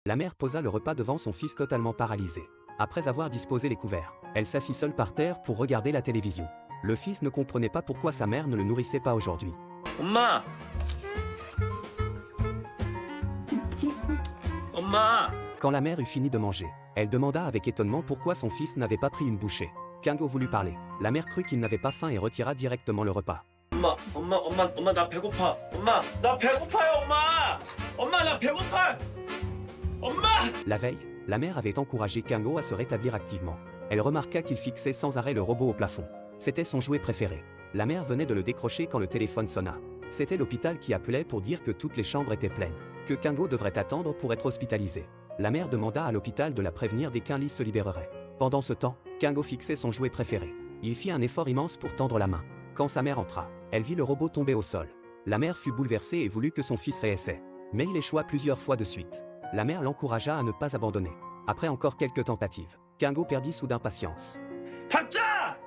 La mère posa le repas devant son fils totalement paralysé. Après avoir disposé les couverts, elle s'assit seule par terre pour regarder la télévision. Le fils ne comprenait pas pourquoi sa mère ne le nourrissait pas aujourd'hui. 엄마! 엄마! Quand la mère eut fini de manger, elle demanda avec étonnement pourquoi son fils n'avait pas pris une bouchée. Kingo voulut parler. La mère crut qu'il n'avait pas faim et retira directement le repas. 엄마, 나 배고파. 엄마, 나 배고파요, 엄마! 엄마, 나 배고파! 엄마! La veille, la mère avait encouragé Kingo à se rétablir activement. Elle remarqua qu'il fixait sans arrêt le robot au plafond. C'était son jouet préféré. La mère venait de le décrocher quand le téléphone sonna. C'était l'hôpital qui appelait pour dire que toutes les chambres étaient pleines, que Kingo devrait attendre pour être hospitalisé. La mère demanda à l'hôpital de la prévenir dès qu'un lit se libérerait. Pendant ce temps, Kingo fixait son jouet préféré. Il fit un effort immense pour tendre la main. Quand sa mère entra, elle vit le robot tomber au sol. La mère fut bouleversée et voulut que son fils réessaie. Mais il échoua plusieurs fois de suite. La mère l'encouragea à ne pas abandonner. Après encore quelques tentatives, Kingo perdit soudain patience. 가짜!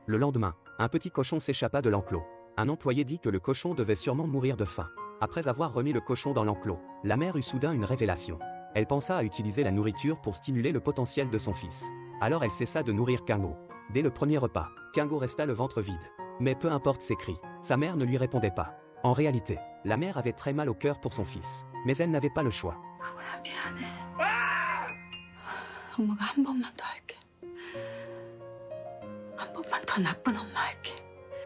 Le lendemain, un petit cochon s'échappa de l'enclos. Un employé dit que le cochon devait sûrement mourir de faim. Après avoir remis le cochon dans l'enclos, la mère eut soudain une révélation. Elle pensa à utiliser la nourriture pour stimuler le potentiel de son fils. Alors elle cessa de nourrir Kingo. Dès le premier repas, Kingo resta le ventre vide. Mais peu importe ses cris, sa mère ne lui répondait pas. En réalité, la mère avait très mal au cœur pour son fils. Mais elle n'avait pas le choix. 미안해. 엄마가 한 번만 더 할게. 한 번만 더 나쁜 엄마 할게.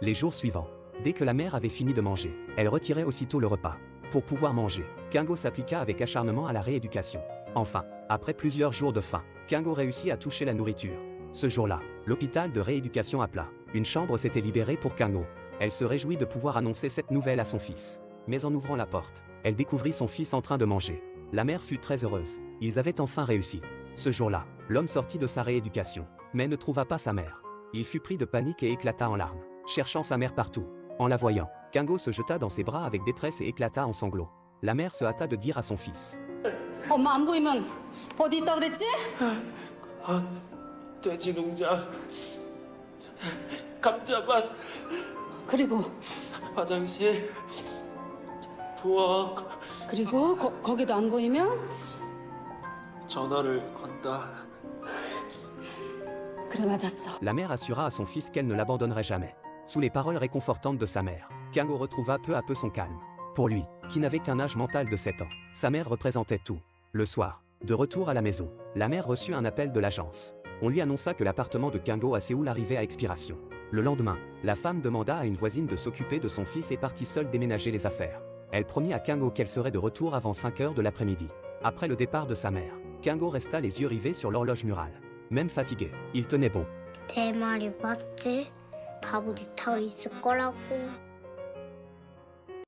Les jours suivants, dès que la mère avait fini de manger, elle retirait aussitôt le repas. Pour pouvoir manger, Kingo s'appliqua avec acharnement à la rééducation. Enfin, après plusieurs jours de faim, Kingo réussit à toucher la nourriture. Ce jour-là, l'hôpital de rééducation appela. Une chambre s'était libérée pour Kingo. Elle se réjouit de pouvoir annoncer cette nouvelle à son fils. Mais en ouvrant la porte, elle découvrit son fils en train de manger. La mère fut très heureuse. Ils avaient enfin réussi. Ce jour-là, l'homme sortit de sa rééducation, mais ne trouva pas sa mère. Il fut pris de panique et éclata en larmes, cherchant sa mère partout. En la voyant, Kingo se jeta dans ses bras avec détresse et éclata en sanglots. La mère se hâta de dire à son fils. 엄마 안 보이면 어디 있다 그랬지? 돼지 농장, 감자밭, 그리고 화장실, 부엌, 그리고 거기도 안 보이면 전화를 건다. 그래 맞았어. La mère assura à son fils qu'elle ne l'abandonnerait jamais. Sous les paroles réconfortantes de sa mère, Kingo retrouva peu à peu son calme. Pour lui, qui n'avait qu'un âge mental de 7 ans, sa mère représentait tout. Le soir, de retour à la maison, la mère reçut un appel de l'agence. On lui annonça que l'appartement de Kingo à Séoul arrivait à expiration. Le lendemain, la femme demanda à une voisine de s'occuper de son fils et partit seule déménager les affaires. Elle promit à Kingo qu'elle serait de retour avant 5 heures de l'après-midi. Après le départ de sa mère, Kingo resta les yeux rivés sur l'horloge murale. Même fatigué, il tenait bon. 내 말이 맞지? 바보짓 하고 있을 거라고.